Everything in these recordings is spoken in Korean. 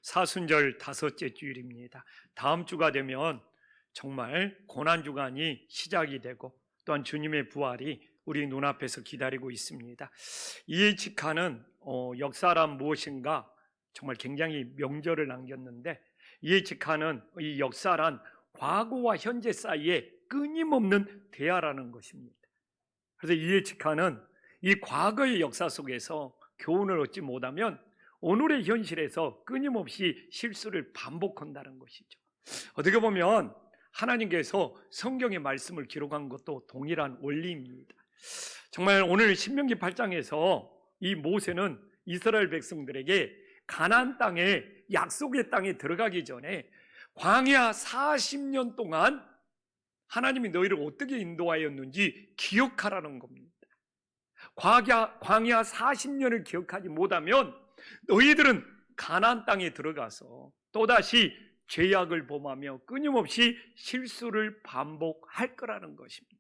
사순절 다섯째 주일입니다. 다음 주가 되면 정말 고난주간이 시작이 되고 또한 주님의 부활이 우리 눈앞에서 기다리고 있습니다. 이에치카는 역사란 무엇인가 정말 굉장히 명절을 남겼는데, 이에치카는 이 역사란 과거와 현재 사이에 끊임없는 대화라는 것입니다. 그래서 이에치카는 이 과거의 역사 속에서 교훈을 얻지 못하면 오늘의 현실에서 끊임없이 실수를 반복한다는 것이죠. 어떻게 보면 하나님께서 성경의 말씀을 기록한 것도 동일한 원리입니다. 정말 오늘 신명기 8장에서 이 모세는 이스라엘 백성들에게 가나안 땅에, 약속의 땅에 들어가기 전에 광야 40년 동안 하나님이 너희를 어떻게 인도하였는지 기억하라는 겁니다. 광야 40년을 기억하지 못하면 너희들은 가나안 땅에 들어가서 또다시 죄악을 범하며 끊임없이 실수를 반복할 거라는 것입니다.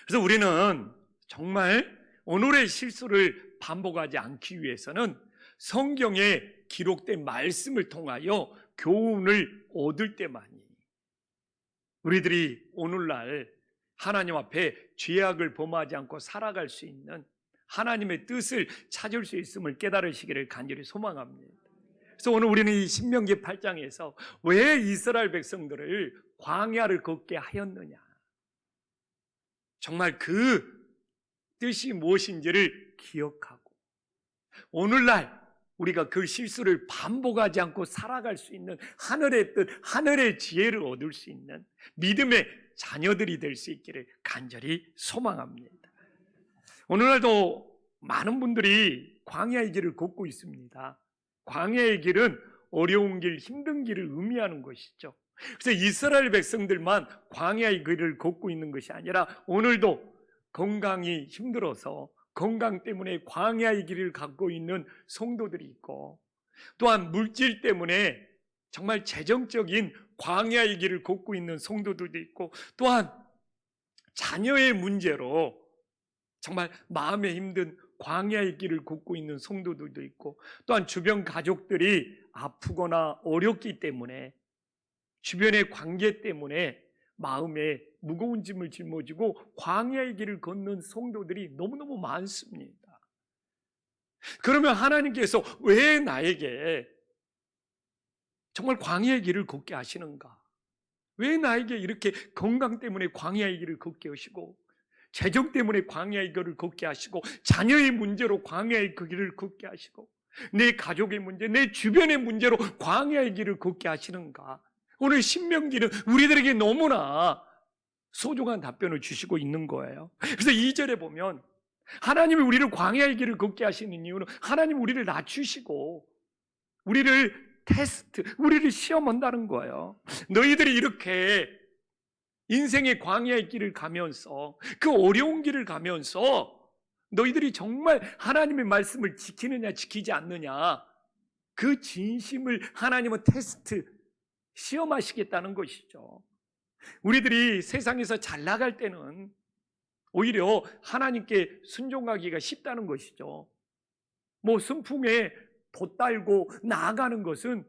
그래서 우리는 정말 오늘의 실수를 반복하지 않기 위해서는 성경에 기록된 말씀을 통하여 교훈을 얻을 때만이 우리들이 오늘날 하나님 앞에 죄악을 범하지 않고 살아갈 수 있는 하나님의 뜻을 찾을 수 있음을 깨달으시기를 간절히 소망합니다. 그래서 오늘 우리는 이 신명기 8장에서 왜 이스라엘 백성들을 광야를 걷게 하였느냐, 정말 그 뜻이 무엇인지를 기억하고 오늘날 우리가 그 실수를 반복하지 않고 살아갈 수 있는 하늘의 뜻, 하늘의 지혜를 얻을 수 있는 믿음의 자녀들이 될 수 있기를 간절히 소망합니다. 오늘날도 많은 분들이 광야의 길을 걷고 있습니다. 광야의 길은 어려운 길, 힘든 길을 의미하는 것이죠. 그래서 이스라엘 백성들만 광야의 길을 걷고 있는 것이 아니라 오늘도 건강이 힘들어서 건강 때문에 광야의 길을 갖고 있는 성도들이 있고, 또한 물질 때문에 정말 재정적인 광야의 길을 걷고 있는 성도들도 있고, 또한 자녀의 문제로 정말 마음에 힘든 광야의 길을 걷고 있는 성도들도 있고, 또한 주변 가족들이 아프거나 어렵기 때문에 주변의 관계 때문에 마음에 무거운 짐을 짊어지고 광야의 길을 걷는 성도들이 너무너무 많습니다. 그러면 하나님께서 왜 나에게 정말 광야의 길을 걷게 하시는가? 왜 나에게 이렇게 건강 때문에 광야의 길을 걷게 하시고, 재정 때문에 광야의 길을 걷게 하시고, 자녀의 문제로 광야의 그 길을 걷게 하시고, 내 가족의 문제, 내 주변의 문제로 광야의 길을 걷게 하시는가? 오늘 신명기는 우리들에게 너무나 소중한 답변을 주시고 있는 거예요. 그래서 2절에 보면 하나님이 우리를 광야의 길을 걷게 하시는 이유는 하나님 우리를 낮추시고 우리를 우리를 시험한다는 거예요. 너희들이 이렇게 인생의 광야의 길을 가면서, 그 어려운 길을 가면서 너희들이 정말 하나님의 말씀을 지키느냐 지키지 않느냐, 그 진심을 하나님은 시험하시겠다는 것이죠. 우리들이 세상에서 잘 나갈 때는 오히려 하나님께 순종하기가 쉽다는 것이죠. 순풍에 돛달고 나아가는 것은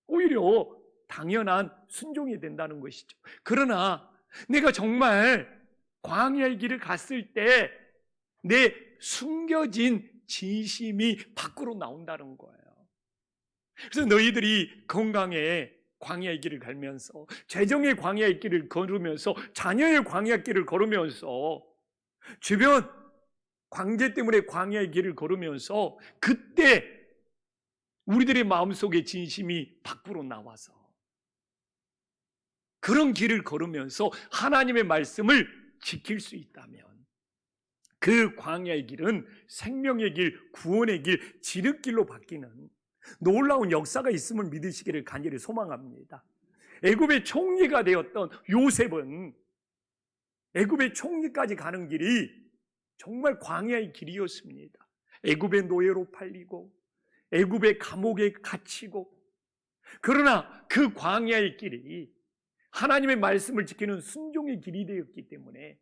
오히려 당연한 순종이 된다는 것이죠. 그러나 내가 정말 광야의 길을 갔을 때 내 숨겨진 진심이 밖으로 나온다는 거예요. 그래서 너희들이 건강에 광야의 길을 걸으면서, 재정의 광야의 길을 걸으면서, 자녀의 광야의 길을 걸으면서, 주변 관계 때문에 광야의 길을 걸으면서, 그때 우리들의 마음속에 진심이 밖으로 나와서 그런 길을 걸으면서 하나님의 말씀을 지킬 수 있다면 그 광야의 길은 생명의 길, 구원의 길, 지름길로 바뀌는 놀라운 역사가 있음을 믿으시기를 간절히 소망합니다. 애굽의 총리가 되었던 요셉은 애굽의 총리까지 가는 길이 정말 광야의 길이었습니다. 애굽의 노예로 팔리고 애굽의 감옥에 갇히고, 그러나 그 광야의 길이 하나님의 말씀을 지키는 순종의 길이 되었기 때문에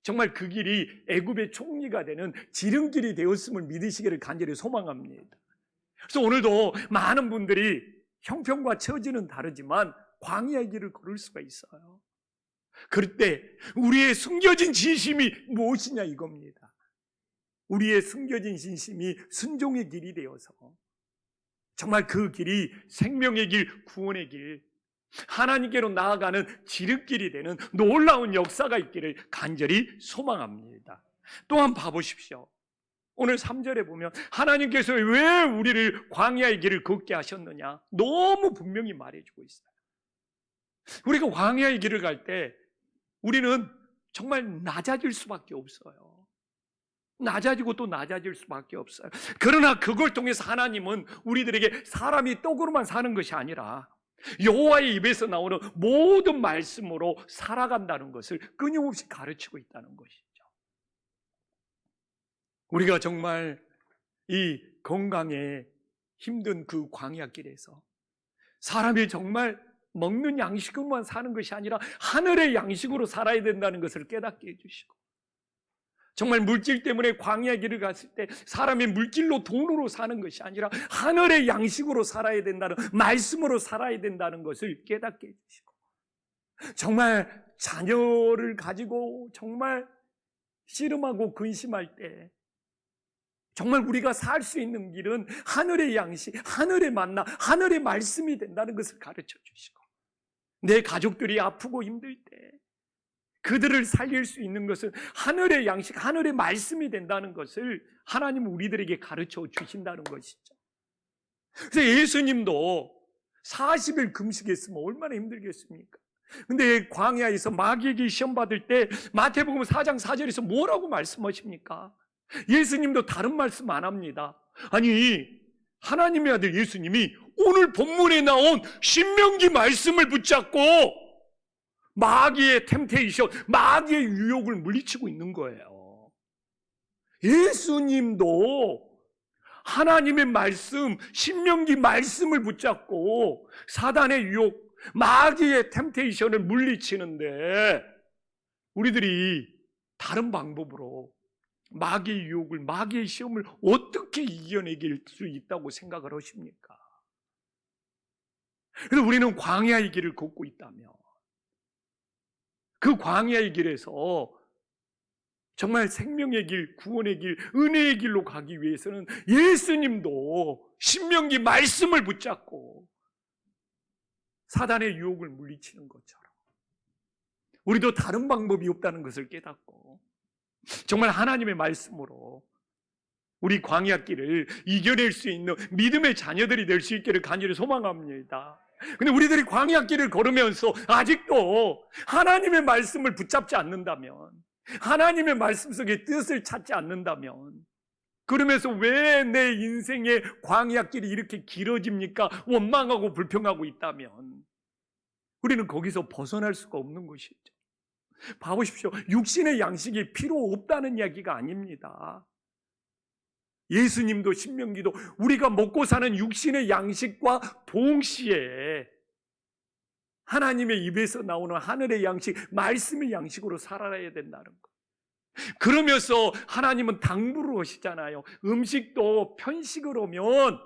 정말 그 길이 애굽의 총리가 되는 지름길이 되었음을 믿으시기를 간절히 소망합니다. 그래서 오늘도 많은 분들이 형편과 처지는 다르지만 광야의 길을 걸을 수가 있어요. 그럴 때 우리의 숨겨진 진심이 무엇이냐 이겁니다. 우리의 숨겨진 진심이 순종의 길이 되어서 정말 그 길이 생명의 길, 구원의 길, 하나님께로 나아가는 지름길이 되는 놀라운 역사가 있기를 간절히 소망합니다. 또한 봐보십시오. 오늘 3절에 보면 하나님께서 왜 우리를 광야의 길을 걷게 하셨느냐 너무 분명히 말해주고 있어요. 우리가 광야의 길을 갈 때 우리는 정말 낮아질 수밖에 없어요. 낮아지고 또 낮아질 수밖에 없어요. 그러나 그걸 통해서 하나님은 우리들에게 사람이 떡으로만 사는 것이 아니라 여호와의 입에서 나오는 모든 말씀으로 살아간다는 것을 끊임없이 가르치고 있다는 것이죠. 우리가 정말 이 건강에 힘든 그 광야길에서 사람이 정말 먹는 양식으로만 사는 것이 아니라 하늘의 양식으로 살아야 된다는 것을 깨닫게 해주시고, 정말 물질 때문에 광야의 길을 갔을 때 사람이 물질로 돈으로 사는 것이 아니라 하늘의 양식으로 살아야 된다는, 말씀으로 살아야 된다는 것을 깨닫게 해주시고, 정말 자녀를 가지고 정말 씨름하고 근심할 때 정말 우리가 살 수 있는 길은 하늘의 양식, 하늘의 만나, 하늘의 말씀이 된다는 것을 가르쳐 주시고, 내 가족들이 아프고 힘들 때 그들을 살릴 수 있는 것은 하늘의 양식, 하늘의 말씀이 된다는 것을 하나님은 우리들에게 가르쳐 주신다는 것이죠. 그래서 예수님도 40일 금식했으면 얼마나 힘들겠습니까? 근데 광야에서 마귀에게 시험 받을 때 마태복음 4장 4절에서 뭐라고 말씀하십니까? 예수님도 다른 말씀 안 합니다. 아니, 하나님의 아들 예수님이 오늘 본문에 나온 신명기 말씀을 붙잡고 마귀의 템테이션, 마귀의 유혹을 물리치고 있는 거예요. 예수님도 하나님의 말씀, 신명기 말씀을 붙잡고 사단의 유혹, 마귀의 템테이션을 물리치는데 우리들이 다른 방법으로 마귀의 유혹을, 마귀의 시험을 어떻게 이겨내길 수 있다고 생각을 하십니까? 그래서 우리는 광야의 길을 걷고 있다면 그 광야의 길에서 정말 생명의 길, 구원의 길, 은혜의 길로 가기 위해서는 예수님도 신명기 말씀을 붙잡고 사단의 유혹을 물리치는 것처럼 우리도 다른 방법이 없다는 것을 깨닫고 정말 하나님의 말씀으로 우리 광야길을 이겨낼 수 있는 믿음의 자녀들이 될 수 있기를 간절히 소망합니다. 근데 우리들이 광야길을 걸으면서 아직도 하나님의 말씀을 붙잡지 않는다면, 하나님의 말씀 속에 뜻을 찾지 않는다면, 그러면서 왜 내 인생의 광야길이 이렇게 길어집니까? 원망하고 불평하고 있다면 우리는 거기서 벗어날 수가 없는 것이죠. 봐보십시오. 육신의 양식이 필요 없다는 이야기가 아닙니다. 예수님도 신명기도 우리가 먹고 사는 육신의 양식과 동시에 하나님의 입에서 나오는 하늘의 양식, 말씀의 양식으로 살아야 된다는 것. 그러면서 하나님은 당부를 하시잖아요. 음식도 편식을 하면,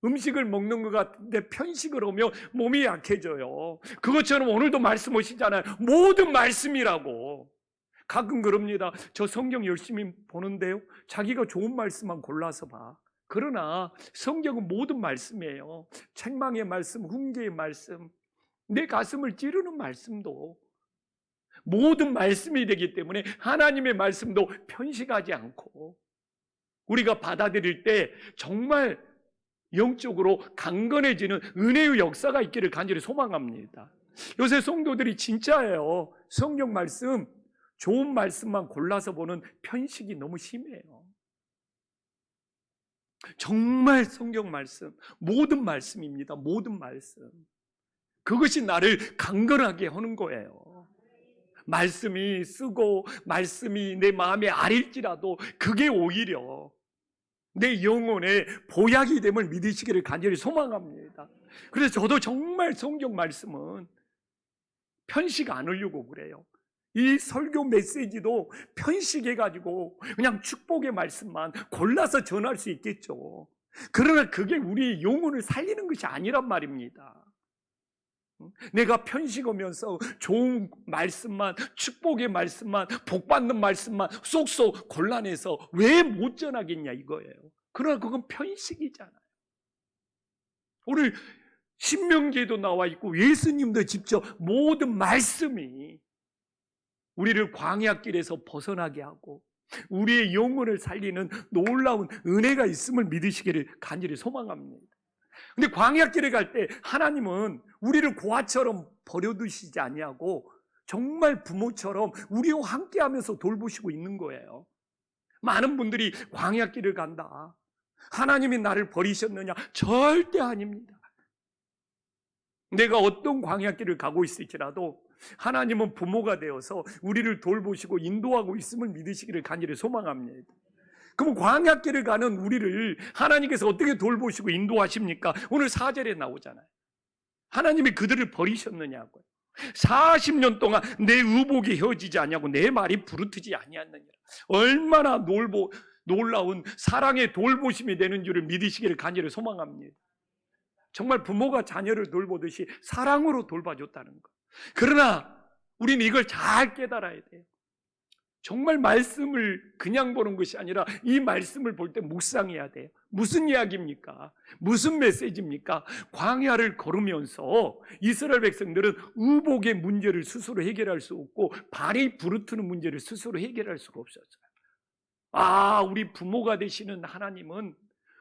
음식을 먹는 것 같은데 편식을 하면 몸이 약해져요. 그것처럼 오늘도 말씀하시잖아요. 모든 말씀이라고. 가끔 그럽니다. 저 성경 열심히 보는데요, 자기가 좋은 말씀만 골라서 봐. 그러나 성경은 모든 말씀이에요. 책망의 말씀, 훈계의 말씀, 내 가슴을 찌르는 말씀도 모든 말씀이 되기 때문에 하나님의 말씀도 편식하지 않고 우리가 받아들일 때 정말 영적으로 강건해지는 은혜의 역사가 있기를 간절히 소망합니다. 요새 성도들이 진짜예요. 성경 말씀, 좋은 말씀만 골라서 보는 편식이 너무 심해요. 정말 성경 말씀, 모든 말씀입니다. 모든 말씀. 그것이 나를 강건하게 하는 거예요. 말씀이 쓰고 말씀이 내 마음에 아릴지라도 그게 오히려 내 영혼의 보약이 됨을 믿으시기를 간절히 소망합니다. 그래서 저도 정말 성경 말씀은 편식 안 하려고 그래요. 이 설교 메시지도 편식해가지고 그냥 축복의 말씀만 골라서 전할 수 있겠죠. 그러나 그게 우리의 영혼을 살리는 것이 아니란 말입니다. 내가 편식하면서 좋은 말씀만, 축복의 말씀만, 복받는 말씀만 쏙쏙 골라내서 왜 못 전하겠냐 이거예요. 그러나 그건 편식이잖아요. 오늘 신명기에도 나와 있고 예수님도 직접 모든 말씀이 우리를 광야길에서 벗어나게 하고 우리의 영혼을 살리는 놀라운 은혜가 있음을 믿으시기를 간절히 소망합니다. 근데 광야길에 갈 때 하나님은 우리를 고아처럼 버려두시지 아니하고 정말 부모처럼 우리와 함께하면서 돌보시고 있는 거예요. 많은 분들이 광야길을 간다, 하나님이 나를 버리셨느냐? 절대 아닙니다. 내가 어떤 광야길을 가고 있을지라도 하나님은 부모가 되어서 우리를 돌보시고 인도하고 있음을 믿으시기를 간절히 소망합니다. 그럼 광야길을 가는 우리를 하나님께서 어떻게 돌보시고 인도하십니까? 오늘 4절에 나오잖아요. 하나님이 그들을 버리셨느냐고요. 40년 동안 내 의복이 헤어지지 아니하고 내 말이 부르트지 아니하느니라. 얼마나 놀라운 사랑의 돌보심이 되는 줄을 믿으시기를 간절히 소망합니다. 정말 부모가 자녀를 돌보듯이 사랑으로 돌봐줬다는 것. 그러나 우리는 이걸 잘 깨달아야 돼요. 정말 말씀을 그냥 보는 것이 아니라 이 말씀을 볼 때 묵상해야 돼요. 무슨 이야기입니까? 무슨 메시지입니까? 광야를 걸으면서 이스라엘 백성들은 의복의 문제를 스스로 해결할 수 없고 발이 부르트는 문제를 스스로 해결할 수가 없었어요. 우리 부모가 되시는 하나님은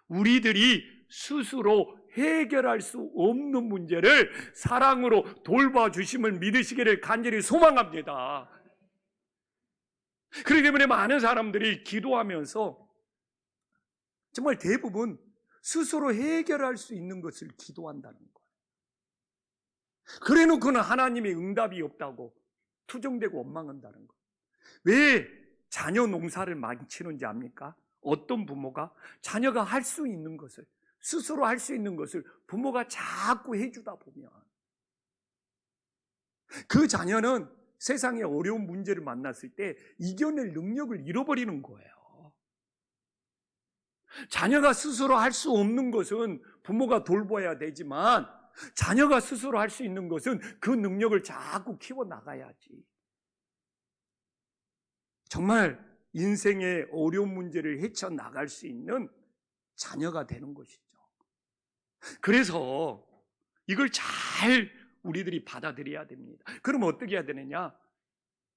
우리들이 스스로 해결할 수 없는 문제를 사랑으로 돌봐주심을 믿으시기를 간절히 소망합니다. 그렇기 때문에 많은 사람들이 기도하면서 정말 대부분 스스로 해결할 수 있는 것을 기도한다는 거예요. 그래 놓고는 하나님의 응답이 없다고 투정되고 원망한다는 거예요. 왜 자녀 농사를 망치는지 압니까? 어떤 부모가 자녀가 할 수 있는 것을, 스스로 할 수 있는 것을 부모가 자꾸 해주다 보면 그 자녀는 세상에 어려운 문제를 만났을 때 이겨낼 능력을 잃어버리는 거예요. 자녀가 스스로 할 수 없는 것은 부모가 돌봐야 되지만 자녀가 스스로 할 수 있는 것은 그 능력을 자꾸 키워나가야지. 정말 인생의 어려운 문제를 헤쳐나갈 수 있는 자녀가 되는 것이죠. 그래서 이걸 잘 우리들이 받아들여야 됩니다. 그럼 어떻게 해야 되느냐?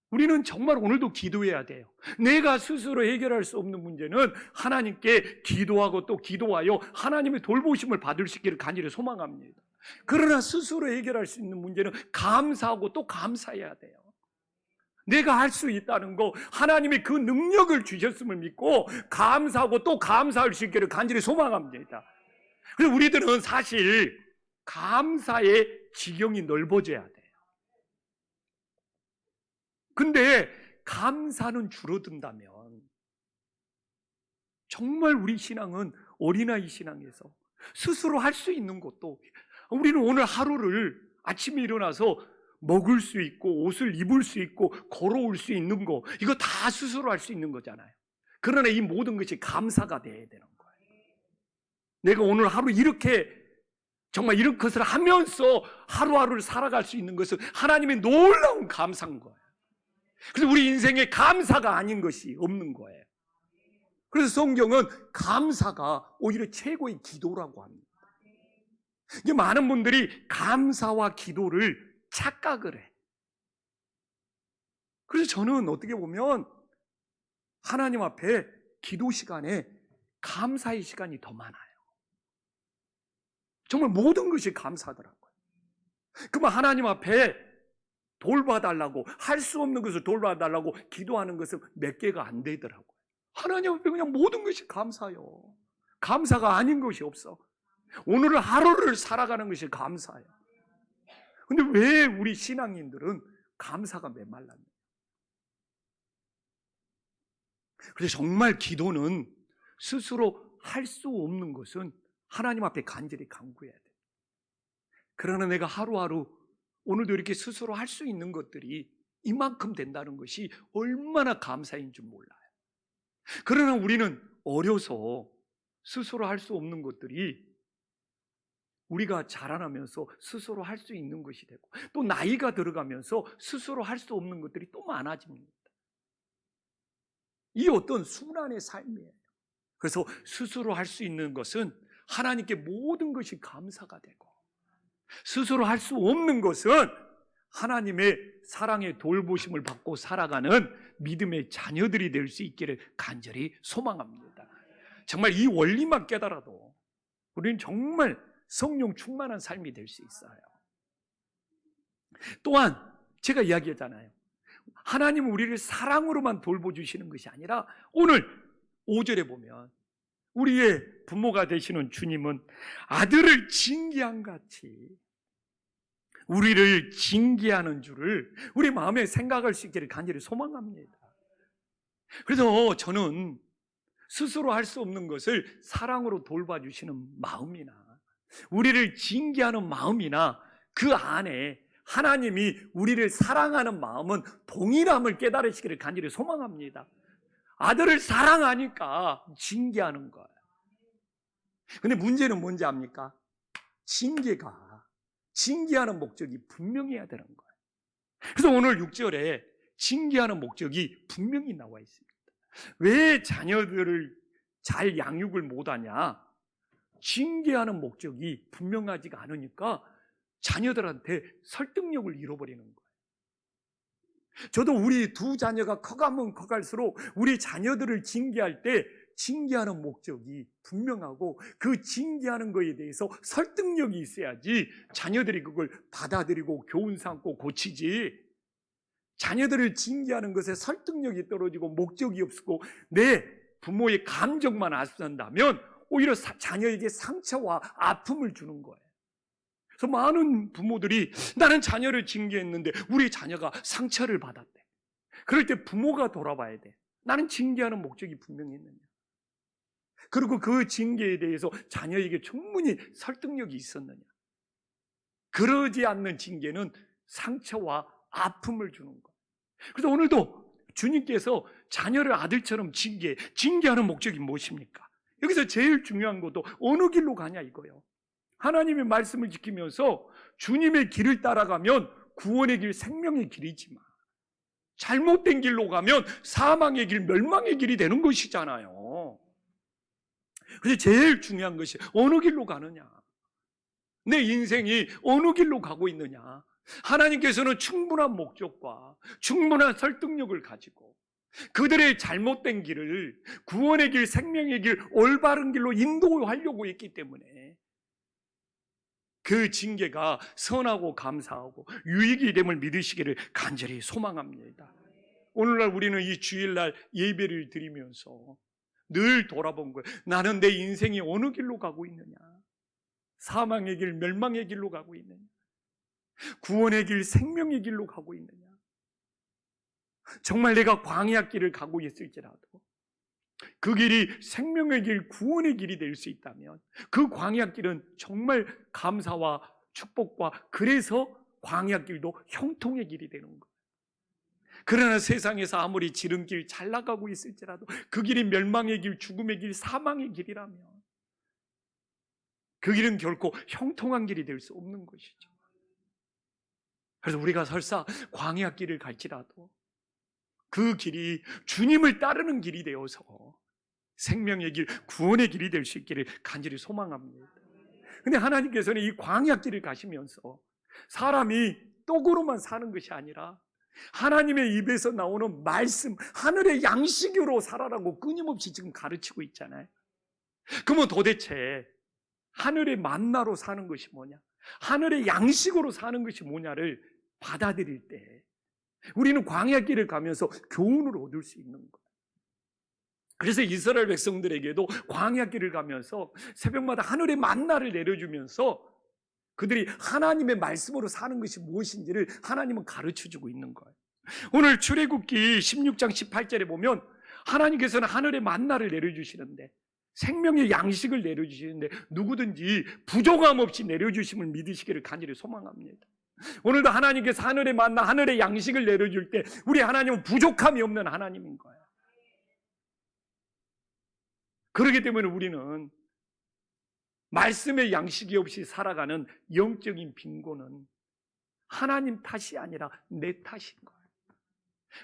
우리는 정말 오늘도 기도해야 돼요. 내가 스스로 해결할 수 없는 문제는 하나님께 기도하고 또 기도하여 하나님의 돌보심을 받을 수 있기를 간절히 소망합니다. 그러나 스스로 해결할 수 있는 문제는 감사하고 또 감사해야 돼요. 내가 할 수 있다는 거, 하나님이 그 능력을 주셨음을 믿고 감사하고 또 감사할 수 있기를 간절히 소망합니다. 그래서 우리들은 사실 감사의 지경이 넓어져야 돼요. 근데 감사는 줄어든다면 정말 우리 신앙은 어린아이 신앙에서 스스로 할 수 있는 것도, 우리는 오늘 하루를 아침에 일어나서 먹을 수 있고 옷을 입을 수 있고 걸어올 수 있는 거, 이거 다 스스로 할 수 있는 거잖아요. 그러나 이 모든 것이 감사가 돼야 되는 거예요. 내가 오늘 하루 이렇게 정말 이런 것을 하면서 하루하루를 살아갈 수 있는 것은 하나님의 놀라운 감사인 거예요. 그래서 우리 인생에 감사가 아닌 것이 없는 거예요. 그래서 성경은 감사가 오히려 최고의 기도라고 합니다. 이게 많은 분들이 감사와 기도를 착각을 해. 그래서 저는 어떻게 보면 하나님 앞에 기도 시간에 감사의 시간이 더 많아요. 정말 모든 것이 감사하더라고요. 그러면 하나님 앞에 돌봐달라고, 할 수 없는 것을 돌봐달라고 기도하는 것은 몇 개가 안 되더라고요. 하나님 앞에 그냥 모든 것이 감사해요. 감사가 아닌 것이 없어. 오늘 하루를 살아가는 것이 감사해요. 근데 왜 우리 신앙인들은 감사가 메말랐냐? 그래서 정말 기도는 스스로 할 수 없는 것은 하나님 앞에 간절히 간구해야 돼요. 그러나 내가 하루하루 오늘도 이렇게 스스로 할 수 있는 것들이 이만큼 된다는 것이 얼마나 감사인 줄 몰라요. 그러나 우리는 어려서 스스로 할 수 없는 것들이 우리가 자라나면서 스스로 할 수 있는 것이 되고, 또 나이가 들어가면서 스스로 할 수 없는 것들이 또 많아집니다. 이 어떤 순환의 삶이에요. 그래서 스스로 할 수 있는 것은 하나님께 모든 것이 감사가 되고, 스스로 할 수 없는 것은 하나님의 사랑의 돌보심을 받고 살아가는 믿음의 자녀들이 될 수 있기를 간절히 소망합니다. 정말 이 원리만 깨달아도 우리는 정말 성령 충만한 삶이 될 수 있어요. 또한 제가 이야기했잖아요. 하나님은 우리를 사랑으로만 돌보주시는 것이 아니라 오늘 5절에 보면 우리의 부모가 되시는 주님은 아들을 징계한 같이 우리를 징계하는 줄을 우리 마음에 생각할 수 있기를 간절히 소망합니다. 그래서 저는 스스로 할 수 없는 것을 사랑으로 돌봐주시는 마음이나 우리를 징계하는 마음이나 그 안에 하나님이 우리를 사랑하는 마음은 동일함을 깨달으시기를 간절히 소망합니다. 아들을 사랑하니까 징계하는 거예요. 근데 문제는 뭔지 압니까? 징계하는 목적이 분명해야 되는 거예요. 그래서 오늘 6절에 징계하는 목적이 분명히 나와 있습니다. 왜 자녀들을 잘 양육을 못하냐? 징계하는 목적이 분명하지가 않으니까 자녀들한테 설득력을 잃어버리는 거예요. 저도 우리 두 자녀가 커가면 커갈수록 우리 자녀들을 징계할 때 징계하는 목적이 분명하고 그 징계하는 것에 대해서 설득력이 있어야지 자녀들이 그걸 받아들이고 교훈 삼고 고치지, 자녀들을 징계하는 것에 설득력이 떨어지고 목적이 없고 내 부모의 감정만 앞선다면 오히려 자녀에게 상처와 아픔을 주는 거예요. 그래서 많은 부모들이 나는 자녀를 징계했는데 우리 자녀가 상처를 받았대. 그럴 때 부모가 돌아봐야 돼. 나는 징계하는 목적이 분명히 있느냐, 그리고 그 징계에 대해서 자녀에게 충분히 설득력이 있었느냐. 그러지 않는 징계는 상처와 아픔을 주는 거예요. 그래서 오늘도 주님께서 자녀를 아들처럼 징계하는 목적이 무엇입니까? 여기서 제일 중요한 것도 어느 길로 가냐 이거예요. 하나님의 말씀을 지키면서 주님의 길을 따라가면 구원의 길, 생명의 길이지만 잘못된 길로 가면 사망의 길, 멸망의 길이 되는 것이잖아요. 그래서 제일 중요한 것이 어느 길로 가느냐, 내 인생이 어느 길로 가고 있느냐. 하나님께서는 충분한 목적과 충분한 설득력을 가지고 그들의 잘못된 길을 구원의 길, 생명의 길, 올바른 길로 인도하려고 했기 때문에 그 징계가 선하고 감사하고 유익이 됨을 믿으시기를 간절히 소망합니다. 오늘날 우리는 이 주일날 예배를 드리면서 늘 돌아본 거예요. 나는 내 인생이 어느 길로 가고 있느냐, 사망의 길, 멸망의 길로 가고 있느냐, 구원의 길, 생명의 길로 가고 있느냐. 정말 내가 광야 길을 가고 있을지라도 그 길이 생명의 길, 구원의 길이 될 수 있다면 그 광야 길은 정말 감사와 축복과, 그래서 광야 길도 형통의 길이 되는 거예요. 그러나 세상에서 아무리 지름길 잘 나가고 있을지라도 그 길이 멸망의 길, 죽음의 길, 사망의 길이라면 그 길은 결코 형통한 길이 될 수 없는 것이죠. 그래서 우리가 설사 광야 길을 갈지라도 그 길이 주님을 따르는 길이 되어서 생명의 길, 구원의 길이 될 수 있기를 간절히 소망합니다. 근데 하나님께서는 이 광야 길을 가시면서 사람이 떡으로만 사는 것이 아니라 하나님의 입에서 나오는 말씀, 하늘의 양식으로 살아라고 끊임없이 지금 가르치고 있잖아요. 그러면 도대체 하늘의 만나로 사는 것이 뭐냐, 하늘의 양식으로 사는 것이 뭐냐를 받아들일 때 우리는 광야길을 가면서 교훈을 얻을 수 있는 거예요. 그래서 이스라엘 백성들에게도 광야길을 가면서 새벽마다 하늘의 만나를 내려주면서 그들이 하나님의 말씀으로 사는 것이 무엇인지를 하나님은 가르쳐주고 있는 거예요. 오늘 출애굽기 16장 18절에 보면 하나님께서는 하늘의 만나를 내려주시는데, 생명의 양식을 내려주시는데 누구든지 부족함 없이 내려주심을 믿으시기를 간절히 소망합니다. 오늘도 하나님께서 하늘의 만나, 하늘의 양식을 내려줄 때 우리 하나님은 부족함이 없는 하나님인 거예요. 그렇기 때문에 우리는 말씀의 양식이 없이 살아가는 영적인 빈곤은 하나님 탓이 아니라 내 탓인 거예요.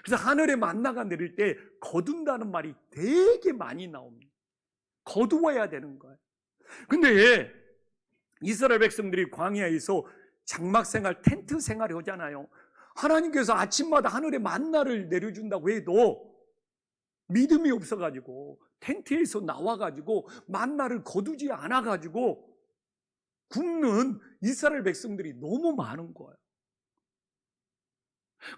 그래서 하늘에 만나가 내릴 때 거둔다는 말이 되게 많이 나옵니다. 거두어야 되는 거예요. 근데 이스라엘 백성들이 광야에서 장막 생활, 텐트 생활을 하잖아요. 하나님께서 아침마다 하늘에 만나를 내려준다고 해도 믿음이 없어가지고 텐트에서 나와가지고 만나를 거두지 않아가지고 굶는 이스라엘 백성들이 너무 많은 거예요.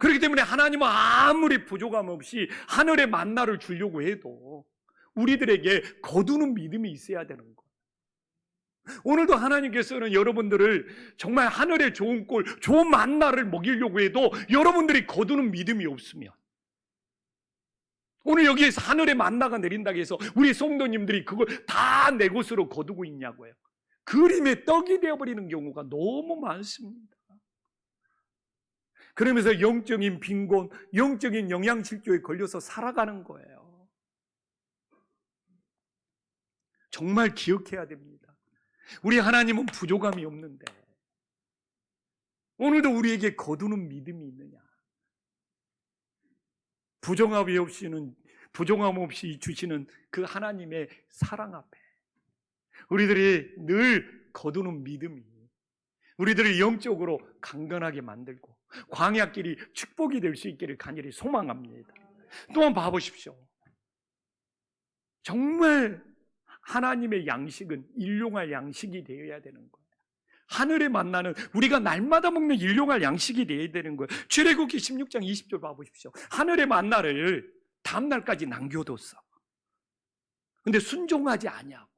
그렇기 때문에 하나님은 아무리 부족함 없이 하늘의 만나를 주려고 해도 우리들에게 거두는 믿음이 있어야 되는 거예요. 오늘도 하나님께서는 여러분들을 정말 하늘의 좋은 꼴, 좋은 만나를 먹이려고 해도 여러분들이 거두는 믿음이 없으면, 오늘 여기에서 하늘의 만나가 내린다고 해서 우리 성도님들이 그걸 다 내 것으로 거두고 있냐고요. 그림의 떡이 되어버리는 경우가 너무 많습니다. 그러면서 영적인 빈곤, 영적인 영양실조에 걸려서 살아가는 거예요. 정말 기억해야 됩니다. 우리 하나님은 부족함이 없는데 오늘도 우리에게 거두는 믿음이 있느냐? 부정함 없이 주시는 그 하나님의 사랑 앞에 우리들이 늘 거두는 믿음이 우리들을 영적으로 강건하게 만들고 광야길이 축복이 될 수 있기를 간절히 소망합니다. 또한 봐보십시오. 정말 하나님의 양식은 일용할 양식이 되어야 되는 거예요. 하늘에 만나는 우리가 날마다 먹는 일용할 양식이 되어야 되는 거예요. 출애굽기 16장 20절 봐보십시오. 하늘의 만나를 다음날까지 남겨뒀어. 근데 순종하지 아니하고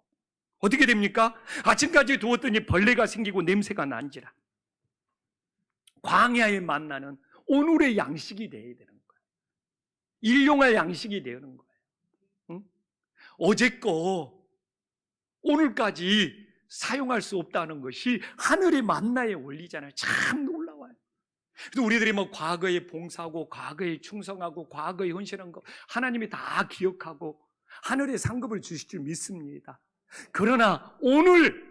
어떻게 됩니까? 아침까지 두었더니 벌레가 생기고 냄새가 난지라. 광야의 만나는 오늘의 양식이 되어야 되는 거예요. 일용할 양식이 되는 거예요. 응? 어제 거 오늘까지 사용할 수 없다는 것이 하늘의 만나의 원리잖아요. 참 놀라워요. 그래서 우리들이 과거에 봉사하고 과거에 충성하고 과거에 헌신한 거 하나님이 다 기억하고 하늘의 상급을 주실 줄 믿습니다. 그러나 오늘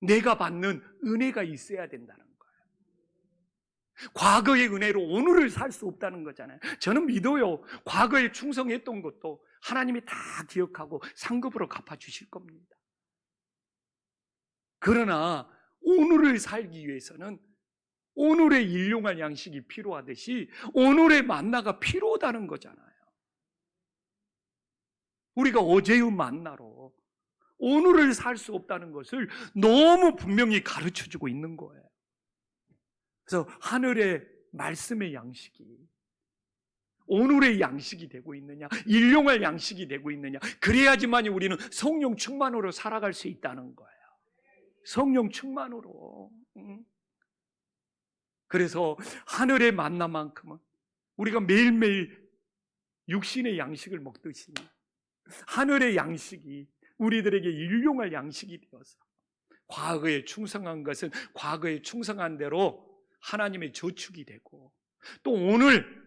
내가 받는 은혜가 있어야 된다는 거예요. 과거의 은혜로 오늘을 살 수 없다는 거잖아요. 저는 믿어요. 과거에 충성했던 것도 하나님이 다 기억하고 상급으로 갚아주실 겁니다. 그러나 오늘을 살기 위해서는 오늘의 일용할 양식이 필요하듯이 오늘의 만나가 필요하다는 거잖아요. 우리가 어제의 만나로 오늘을 살 수 없다는 것을 너무 분명히 가르쳐주고 있는 거예요. 그래서 하늘의 말씀의 양식이 오늘의 양식이 되고 있느냐, 일용할 양식이 되고 있느냐, 그래야지만 우리는 성령 충만으로 살아갈 수 있다는 거예요. 성령 충만으로. 그래서 하늘의 만나만큼은 우리가 매일매일 육신의 양식을 먹듯이 하늘의 양식이 우리들에게 일용할 양식이 되어서 과거에 충성한 것은 과거에 충성한 대로 하나님의 저축이 되고 또 오늘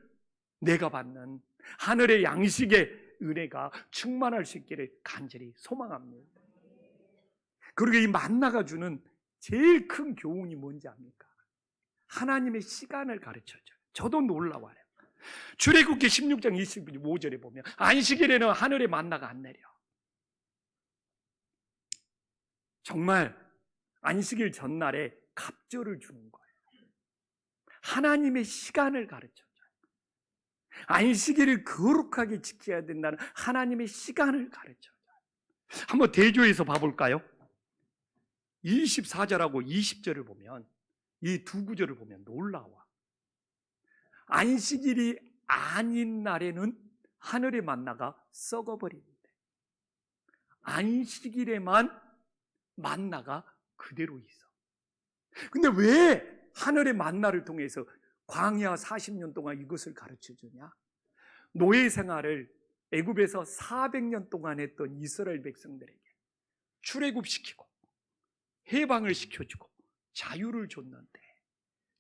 내가 받는 하늘의 양식의 은혜가 충만할 수 있기를 간절히 소망합니다. 그리고 이 만나가 주는 제일 큰 교훈이 뭔지 압니까? 하나님의 시간을 가르쳐줘요. 저도 놀라워요. 출애굽기 16장 25절에 보면 안식일에는 하늘의 만나가 안 내려. 정말 안식일 전날에 갑절을 주는 거예요. 하나님의 시간을 가르쳐줘요. 안식일을 거룩하게 지켜야 된다는 하나님의 시간을 가르쳐줘요. 한번 대조해서 봐볼까요? 24절하고 20절을 보면 이 두 구절을 보면 놀라워. 안식일이 아닌 날에는 하늘의 만나가 썩어버리는데 안식일에만 만나가 그대로 있어. 근데 왜 하늘의 만나를 통해서 광야 40년 동안 이것을 가르쳐주냐? 노예 생활을 애굽에서 400년 동안 했던 이스라엘 백성들에게 출애굽시키고 해방을 시켜주고 자유를 줬는데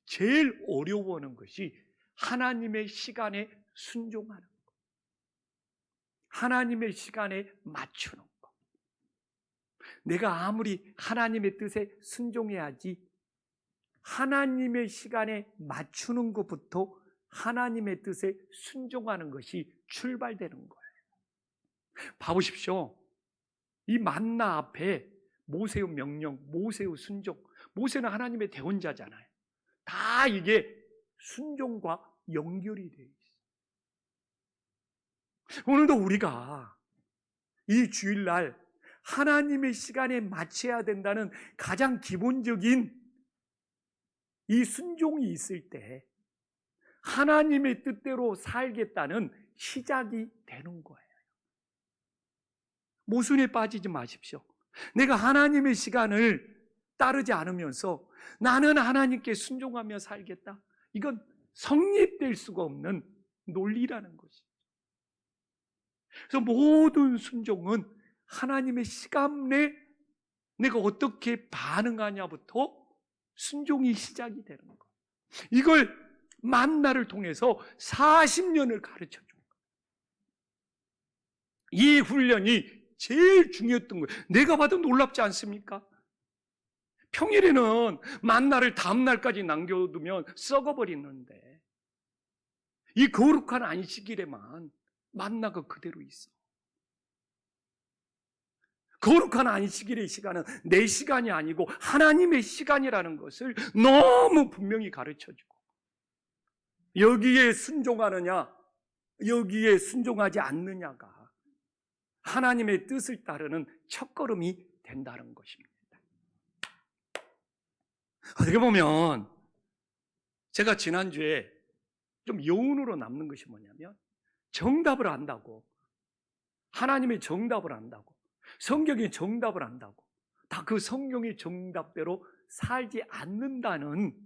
제일 어려워하는 것이 하나님의 시간에 순종하는 것, 하나님의 시간에 맞추는 것. 내가 아무리 하나님의 뜻에 순종해야지 하나님의 시간에 맞추는 것부터 하나님의 뜻에 순종하는 것이 출발되는 거예요. 봐보십시오. 이 만나 앞에 모세의 명령, 모세의 순종, 모세는 하나님의 대언자잖아요. 다 이게 순종과 연결이 되어 있어요. 오늘도 우리가 이 주일날 하나님의 시간에 맞춰야 된다는 가장 기본적인 이 순종이 있을 때 하나님의 뜻대로 살겠다는 시작이 되는 거예요. 모순에 빠지지 마십시오. 내가 하나님의 시간을 따르지 않으면서 나는 하나님께 순종하며 살겠다. 이건 성립될 수가 없는 논리라는 것이죠. 그래서 모든 순종은 하나님의 시간 내 내가 어떻게 반응하냐부터 순종이 시작이 되는 거예요. 이걸 만나를 통해서 40년을 가르쳐 준 거예요. 이 훈련이 제일 중요했던 거예요. 내가 봐도 놀랍지 않습니까? 평일에는 만나를 다음날까지 남겨두면 썩어버리는데 이 거룩한 안식일에만 만나가 그대로 있어. 거룩한 안식일의 시간은 내 시간이 아니고 하나님의 시간이라는 것을 너무 분명히 가르쳐주고, 여기에 순종하느냐 여기에 순종하지 않느냐가 하나님의 뜻을 따르는 첫걸음이 된다는 것입니다. 어떻게 보면 제가 지난주에 좀 여운으로 남는 것이 뭐냐면, 정답을 안다고, 하나님의 정답을 안다고, 성경의 정답을 안다고 다 그 성경의 정답대로 살지 않는다는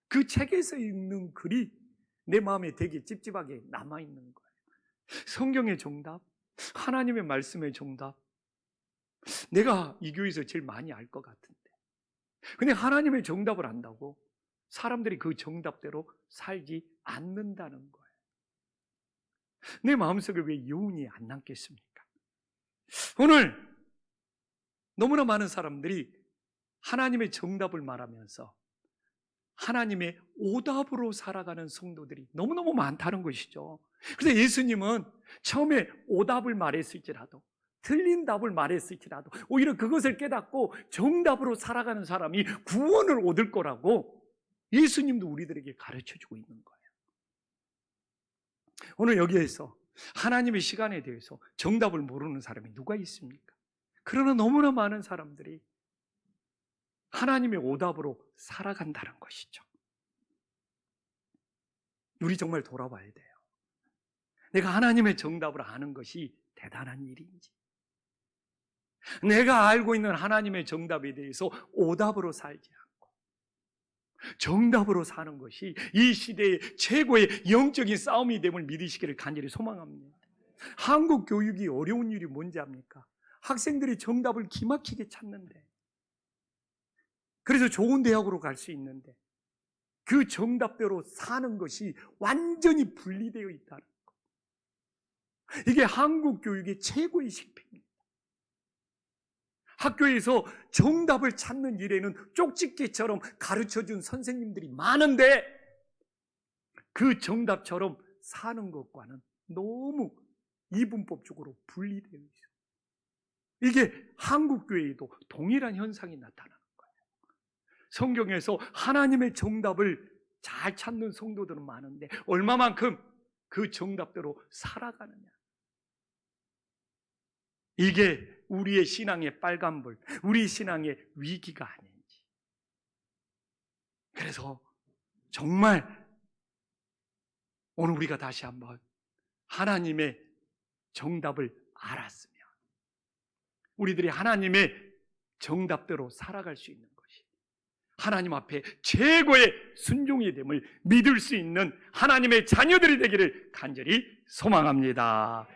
그 책에서 읽는 글이 내 마음에 되게 찝찝하게 남아있는 거예요. 성경의 정답, 하나님의 말씀의 정답, 내가 이 교회에서 제일 많이 알 것 같은데, 근데 하나님의 정답을 안다고 사람들이 그 정답대로 살지 않는다는 거예요. 내 마음속에 왜 여운이 안 남겠습니까? 오늘 너무나 많은 사람들이 하나님의 정답을 말하면서 하나님의 오답으로 살아가는 성도들이 너무너무 많다는 것이죠. 그래서 예수님은 처음에 오답을 말했을지라도, 틀린 답을 말했을지라도 오히려 그것을 깨닫고 정답으로 살아가는 사람이 구원을 얻을 거라고 예수님도 우리들에게 가르쳐주고 있는 거예요. 오늘 여기에서 하나님의 시간에 대해서 정답을 모르는 사람이 누가 있습니까? 그러나 너무나 많은 사람들이 하나님의 오답으로 살아간다는 것이죠. 우리 정말 돌아봐야 돼요. 내가 하나님의 정답을 아는 것이 대단한 일인지, 내가 알고 있는 하나님의 정답에 대해서 오답으로 살지 않고 정답으로 사는 것이 이 시대의 최고의 영적인 싸움이 됨을 믿으시기를 간절히 소망합니다. 한국 교육이 어려운 일이 뭔지 압니까? 학생들이 정답을 기막히게 찾는데, 그래서 좋은 대학으로 갈 수 있는데 그 정답대로 사는 것이 완전히 분리되어 있다는 것. 이게 한국 교육의 최고의 실패입니다. 학교에서 정답을 찾는 일에는 쪽집게처럼 가르쳐준 선생님들이 많은데 그 정답처럼 사는 것과는 너무 이분법적으로 분리되어 있어요. 이게 한국 교회에도 동일한 현상이 나타나는 거예요. 성경에서 하나님의 정답을 잘 찾는 성도들은 많은데 얼마만큼 그 정답대로 살아가느냐, 이게 우리의 신앙의 빨간불, 우리 신앙의 위기가 아닌지. 그래서 정말 오늘 우리가 다시 한번 하나님의 정답을 알았으면 우리들이 하나님의 정답대로 살아갈 수 있는 것이 하나님 앞에 최고의 순종이 됨을 믿을 수 있는 하나님의 자녀들이 되기를 간절히 소망합니다.